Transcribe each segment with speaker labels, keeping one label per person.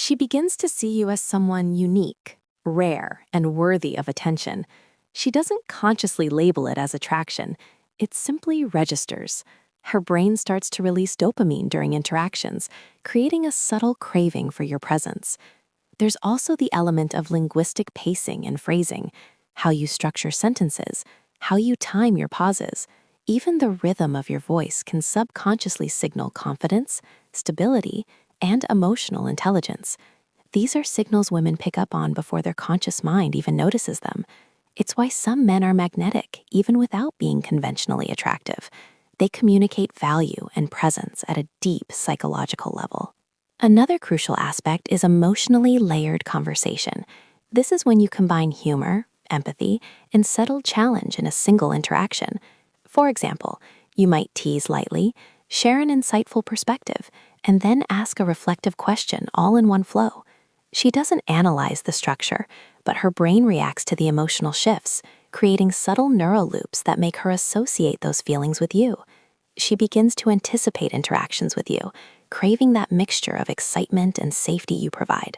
Speaker 1: She begins to see you as someone unique, rare, and worthy of attention. She doesn't consciously label it as attraction, it simply registers. Her brain starts to release dopamine during interactions, creating a subtle craving for your presence. There's also the element of linguistic pacing and phrasing, how you structure sentences, how you time your pauses. Even the rhythm of your voice can subconsciously signal confidence, stability, and emotional intelligence. These are signals women pick up on before their conscious mind even notices them. It's why some men are magnetic, even without being conventionally attractive. They communicate value and presence at a deep psychological level. Another crucial aspect is emotionally layered conversation. This is when you combine humor, empathy, and subtle challenge in a single interaction. For example, you might tease lightly, share an insightful perspective, and then ask a reflective question all in one flow. She doesn't analyze the structure, but her brain reacts to the emotional shifts, creating subtle neural loops that make her associate those feelings with you. She begins to anticipate interactions with you, craving that mixture of excitement and safety you provide.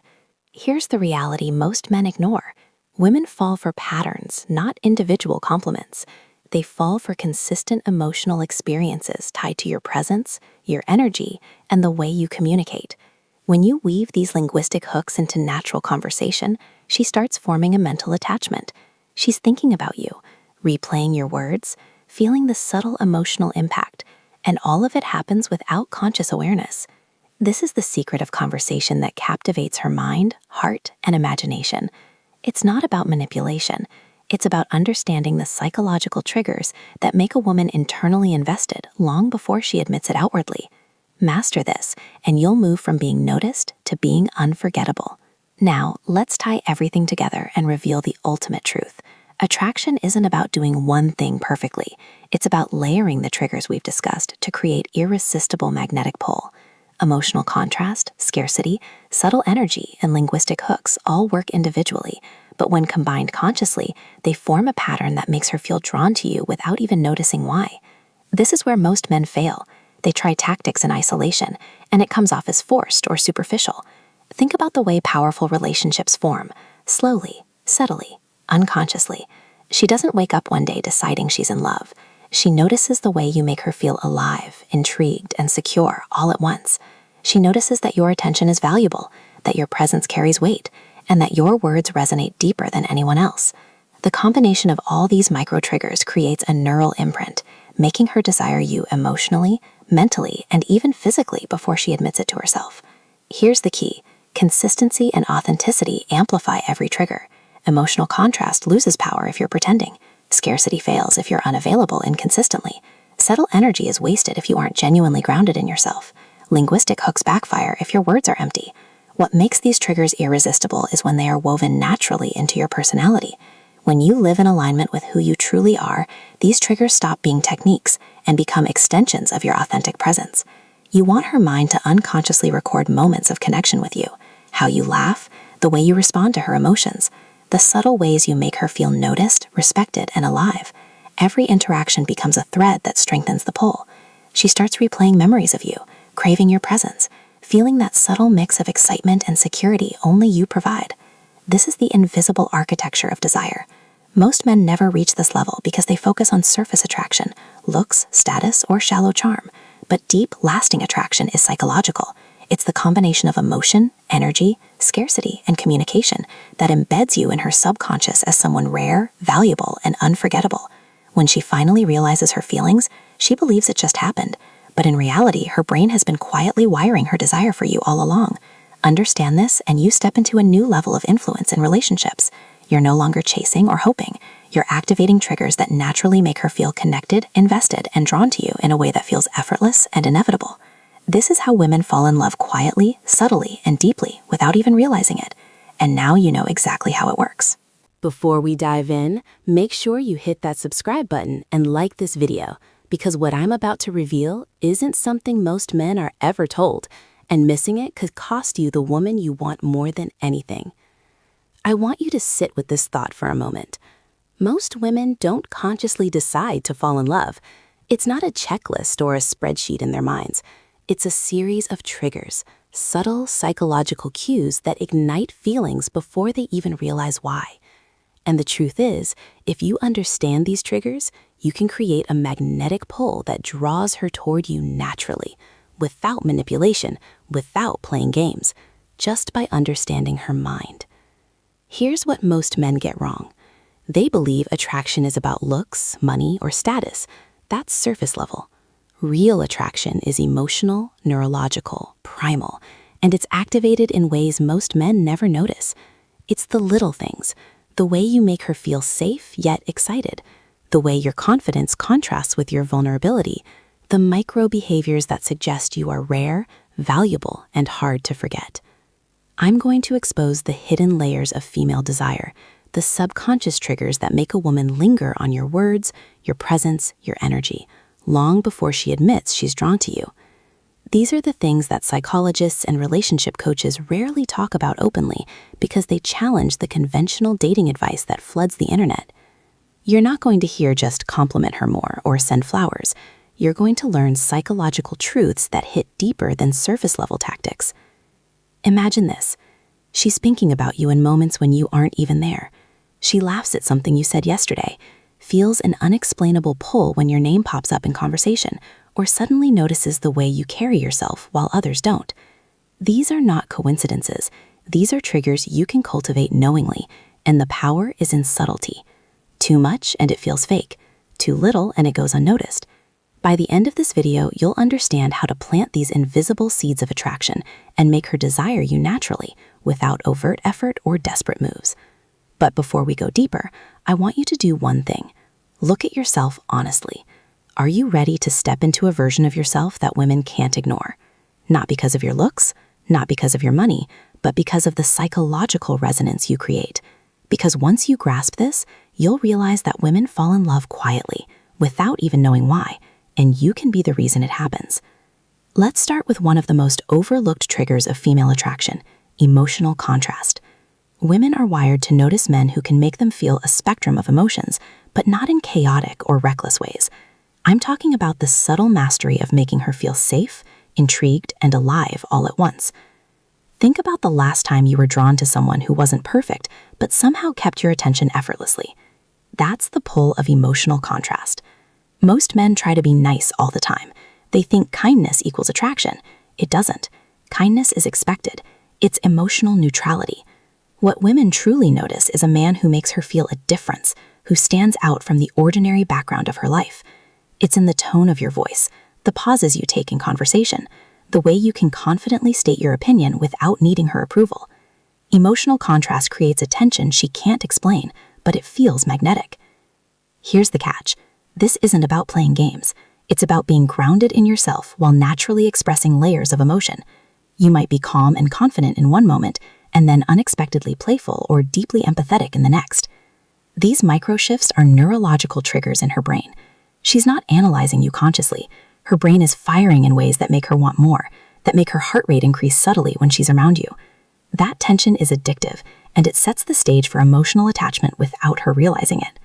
Speaker 1: Here's the reality most men ignore. Women fall for patterns, not individual compliments. They fall for consistent emotional experiences tied to your presence, your energy, and the way you communicate. When you weave these linguistic hooks into natural conversation, she starts forming a mental attachment. She's thinking about you, replaying your words, feeling the subtle emotional impact, and all of it happens without conscious awareness. This is the secret of conversation that captivates her mind, heart, and imagination. It's not about manipulation. It's about understanding the psychological triggers that make a woman internally invested long before she admits it outwardly. Master this, and you'll move from being noticed to being unforgettable. Now, let's tie everything together and reveal the ultimate truth. Attraction isn't about doing one thing perfectly. It's about layering the triggers we've discussed to create irresistible magnetic pull. Emotional contrast, scarcity, subtle energy, and linguistic hooks all work individually, but when combined consciously, they form a pattern that makes her feel drawn to you without even noticing why. This is where most men fail. They try tactics in isolation, and it comes off as forced or superficial. Think about the way powerful relationships form, slowly, subtly, unconsciously. She doesn't wake up one day deciding she's in love. She notices the way you make her feel alive, intrigued, and secure all at once. She notices that your attention is valuable, that your presence carries weight, and that your words resonate deeper than anyone else. The combination of all these micro-triggers creates a neural imprint, making her desire you emotionally, mentally, and even physically before she admits it to herself. Here's the key. Consistency and authenticity amplify every trigger. Emotional contrast loses power if you're pretending. Scarcity fails if you're unavailable inconsistently. Subtle energy is wasted if you aren't genuinely grounded in yourself. Linguistic hooks backfire if your words are empty. What makes these triggers irresistible is when they are woven naturally into your personality. When you live in alignment with who you truly are, these triggers stop being techniques and become extensions of your authentic presence. You want her mind to unconsciously record moments of connection with you, how you laugh, the way you respond to her emotions, the subtle ways you make her feel noticed, respected, and alive. Every interaction becomes a thread that strengthens the pull. She starts replaying memories of you, craving your presence, feeling that subtle mix of excitement and security only you provide. This is the invisible architecture of desire. Most men never reach this level because they focus on surface attraction, looks, status, or shallow charm. But deep, lasting attraction is psychological. It's the combination of emotion, energy, scarcity, and communication that embeds you in her subconscious as someone rare, valuable, and unforgettable. When she finally realizes her feelings, she believes it just happened. But in reality, her brain has been quietly wiring her desire for you all along. Understand this, and you step into a new level of influence in relationships. You're no longer chasing or hoping. You're activating triggers that naturally make her feel connected, invested, and drawn to you in a way that feels effortless and inevitable. This is how women fall in love quietly, subtly, and deeply without even realizing it. And now you know exactly how it works.
Speaker 2: Before we dive in, make sure you hit that subscribe button and like this video, because what I'm about to reveal isn't something most men are ever told, and missing it could cost you the woman you want more than anything. I want you to sit with this thought for a moment. Most women don't consciously decide to fall in love. It's not a checklist or a spreadsheet in their minds. It's a series of triggers, subtle psychological cues that ignite feelings before they even realize why. And the truth is, if you understand these triggers, you can create a magnetic pull that draws her toward you naturally, without manipulation, without playing games, just by understanding her mind. Here's what most men get wrong. They believe attraction is about looks, money, or status. That's surface level. Real attraction is emotional, neurological, primal, and it's activated in ways most men never notice. It's the little things, the way you make her feel safe yet excited, the way your confidence contrasts with your vulnerability, the micro behaviors that suggest you are rare, valuable, and hard to forget. I'm going to expose the hidden layers of female desire, the subconscious triggers that make a woman linger on your words, your presence, your energy, long before she admits she's drawn to you. These are the things that psychologists and relationship coaches rarely talk about openly because they challenge the conventional dating advice that floods the internet. You're not going to hear just compliment her more or send flowers. You're going to learn psychological truths that hit deeper than surface-level tactics. Imagine this. She's thinking about you in moments when you aren't even there. She laughs at something you said yesterday, feels an unexplainable pull when your name pops up in conversation, or suddenly notices the way you carry yourself while others don't. These are not coincidences. These are triggers you can cultivate knowingly, and the power is in subtlety. Too much and it feels fake. Too little and it goes unnoticed. By the end of this video, you'll understand how to plant these invisible seeds of attraction and make her desire you naturally, without overt effort or desperate moves. But before we go deeper, I want you to do one thing. Look at yourself honestly. Are you ready to step into a version of yourself that women can't ignore? Not because of your looks, not because of your money, but because of the psychological resonance you create. Because once you grasp this, you'll realize that women fall in love quietly, without even knowing why, and you can be the reason it happens. Let's start with one of the most overlooked triggers of female attraction, emotional contrast. Women are wired to notice men who can make them feel a spectrum of emotions, but not in chaotic or reckless ways. I'm talking about the subtle mastery of making her feel safe, intrigued, and alive all at once. Think about the last time you were drawn to someone who wasn't perfect, but somehow kept your attention effortlessly. That's the pull of emotional contrast. Most men try to be nice all the time. They think kindness equals attraction. It doesn't. Kindness is expected. It's emotional neutrality. What women truly notice is a man who makes her feel a difference, who stands out from the ordinary background of her life. It's in the tone of your voice, the pauses you take in conversation, the way you can confidently state your opinion without needing her approval. Emotional contrast creates a tension she can't explain, but it feels magnetic. Here's the catch. This isn't about playing games. It's about being grounded in yourself while naturally expressing layers of emotion. You might be calm and confident in one moment, and then unexpectedly playful or deeply empathetic in the next. These micro shifts are neurological triggers in her brain. She's not analyzing you consciously. Her brain is firing in ways that make her want more, that make her heart rate increase subtly when she's around you. That tension is addictive, and it sets the stage for emotional attachment without her realizing it.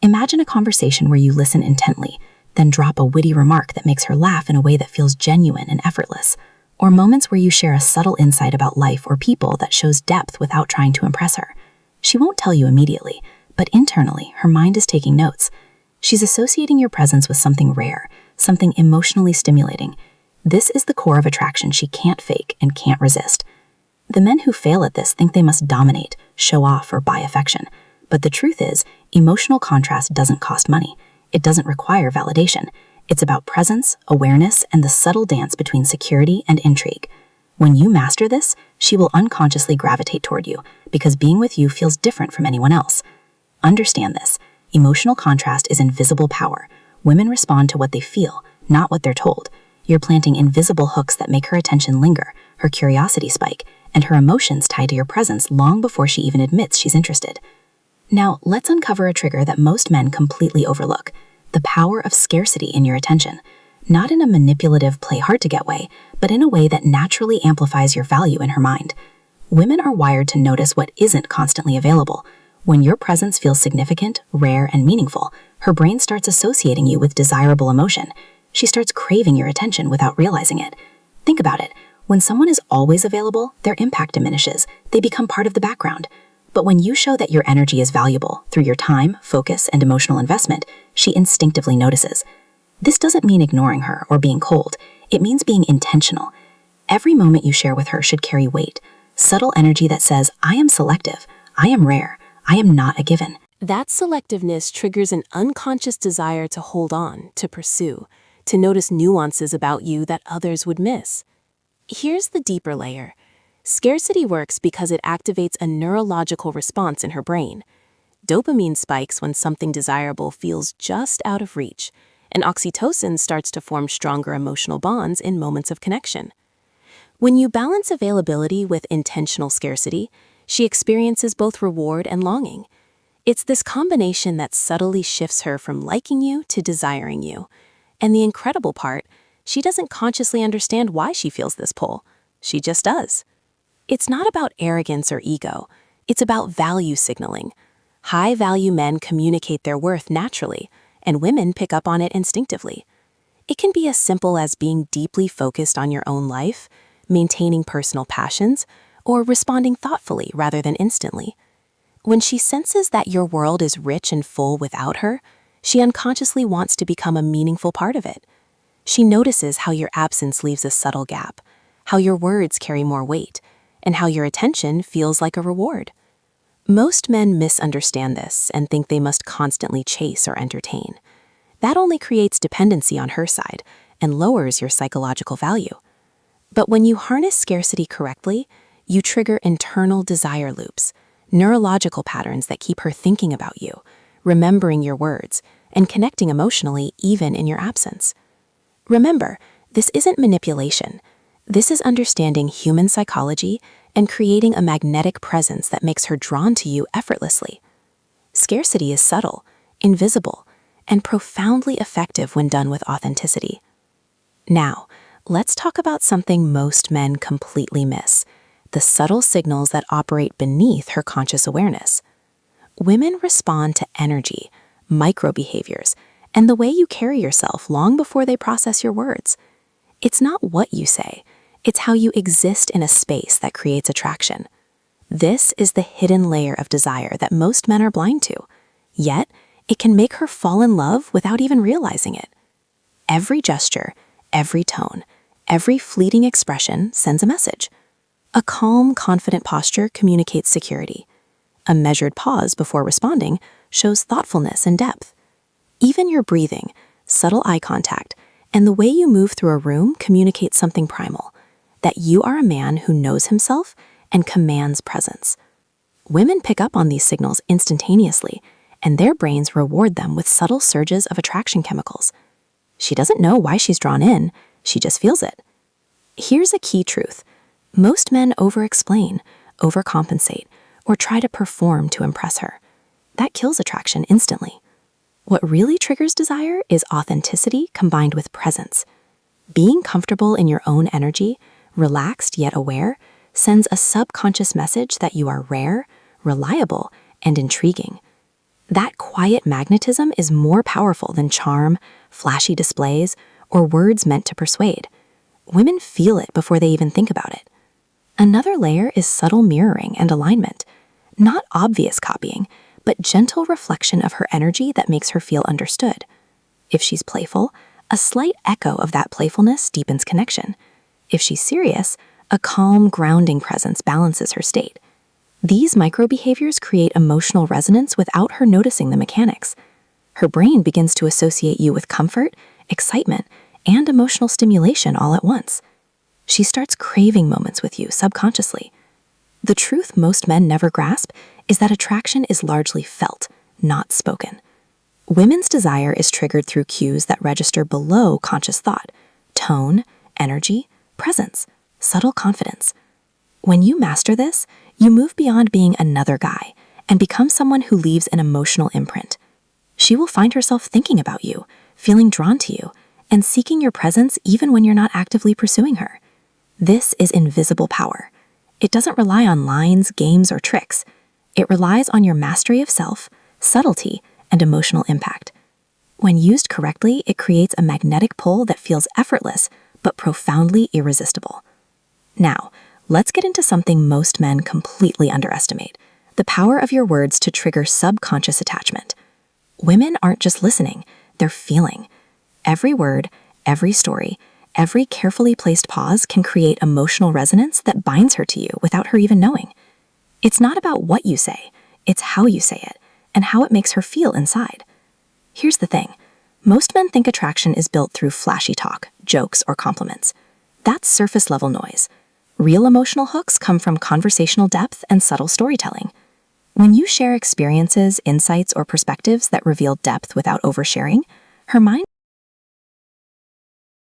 Speaker 2: Imagine a conversation where you listen intently, then drop a witty remark that makes her laugh in a way that feels genuine and effortless, or moments where you share a subtle insight about life or people that shows depth without trying to impress her. She won't tell you immediately, but internally, her mind is taking notes. She's associating your presence with something rare, something emotionally stimulating. This is the core of attraction she can't fake and can't resist. The men who fail at this think they must dominate, show off, or buy affection. But the truth is, emotional contrast doesn't cost money. It doesn't require validation. It's about presence, awareness, and the subtle dance between security and intrigue. When you master this, she will unconsciously gravitate toward you, because being with you feels different from anyone else. Understand this. Emotional contrast is invisible power. Women respond to what they feel, not what they're told. You're planting invisible hooks that make her attention linger, her curiosity spike, and her emotions tied to your presence long before she even admits she's interested. Now, let's uncover a trigger that most men completely overlook: the power of scarcity in your attention. Not in a manipulative, play-hard-to-get way, but in a way that naturally amplifies your value in her mind. Women are wired to notice what isn't constantly available. When your presence feels significant, rare, and meaningful, her brain starts associating you with desirable emotion. She starts craving your attention without realizing it. Think about it.
Speaker 3: When someone is always available, their impact diminishes. They become part of the background. But when you show that your energy is valuable through your time, focus, and emotional investment, she instinctively notices. This doesn't mean ignoring her or being cold. It means being intentional. Every moment you share with her should carry weight, subtle energy that says, I am selective, I am rare, I am not a given.
Speaker 2: That selectiveness triggers an unconscious desire to hold on, to pursue, to notice nuances about you that others would miss. Here's the deeper layer. Scarcity works because it activates a neurological response in her brain. Dopamine spikes when something desirable feels just out of reach, and oxytocin starts to form stronger emotional bonds in moments of connection. When you balance availability with intentional scarcity, she experiences both reward and longing. It's this combination that subtly shifts her from liking you to desiring you. And the incredible part, she doesn't consciously understand why she feels this pull. She just does. It's not about arrogance or ego. It's about value signaling. High-value men communicate their worth naturally, and women pick up on it instinctively. It can be as simple as being deeply focused on your own life, maintaining personal passions, or responding thoughtfully rather than instantly. When she senses that your world is rich and full without her, she unconsciously wants to become a meaningful part of it. She notices how your absence leaves a subtle gap, how your words carry more weight, and how your attention feels like a reward. Most men misunderstand this and think they must constantly chase or entertain. That only creates dependency on her side and lowers your psychological value. But when you harness scarcity correctly, you trigger internal desire loops, neurological patterns that keep her thinking about you, remembering your words, and connecting emotionally even in your absence. Remember, this isn't manipulation. This is understanding human psychology and creating a magnetic presence that makes her drawn to you effortlessly. Scarcity is subtle, invisible, and profoundly effective when done with authenticity. Now, let's talk about something most men completely miss: the subtle signals that operate beneath her conscious awareness. Women respond to energy, micro-behaviors, and the way you carry yourself long before they process your words. It's not what you say, it's how you exist in a space that creates attraction. This is the hidden layer of desire that most men are blind to, yet it can make her fall in love without even realizing it. Every gesture, every tone, every fleeting expression sends a message. A calm, confident posture communicates security. A measured pause before responding shows thoughtfulness and depth. Even your breathing, subtle eye contact, and the way you move through a room communicate something primal, that you are a man who knows himself and commands presence. Women pick up on these signals instantaneously, and their brains reward them with subtle surges of attraction chemicals. She doesn't know why she's drawn in, she just feels it. Here's a key truth. Most men over-explain, overcompensate, or try to perform to impress her. That kills attraction instantly. What really triggers desire is authenticity combined with presence. Being comfortable in your own energy, relaxed yet aware, sends a subconscious message that you are rare, reliable, and intriguing. That quiet magnetism is more powerful than charm, flashy displays, or words meant to persuade. Women feel it before they even think about it. Another layer is subtle mirroring and alignment. Not obvious copying, but gentle reflection of her energy that makes her feel understood. If she's playful, a slight echo of that playfulness deepens connection. If she's serious, a calm, grounding presence balances her state. These micro-behaviors create emotional resonance without her noticing the mechanics. Her brain begins to associate you with comfort, excitement, and emotional stimulation all at once. She starts craving moments with you subconsciously. The truth most men never grasp is that attraction is largely felt, not spoken. Women's desire is triggered through cues that register below conscious thought: tone, energy, presence, subtle confidence. When you master this, you move beyond being another guy and become someone who leaves an emotional imprint. She will find herself thinking about you, feeling drawn to you, and seeking your presence even when you're not actively pursuing her. This is invisible power. It doesn't rely on lines, games, or tricks. It relies on your mastery of self, subtlety, and emotional impact. When used correctly, it creates a magnetic pull that feels effortless but profoundly irresistible.
Speaker 3: Now, let's get into something most men completely underestimate: the power of your words to trigger subconscious attachment. Women aren't just listening, they're feeling. Every word, every story, every carefully placed pause can create emotional resonance that binds her to you without her even knowing. It's not about what you say, it's how you say it, and how it makes her feel inside. Here's the thing. Most men think attraction is built through flashy talk, jokes, or compliments. That's surface-level noise. Real emotional hooks come from conversational depth and subtle storytelling. When you share experiences, insights, or perspectives that reveal depth without oversharing, her mind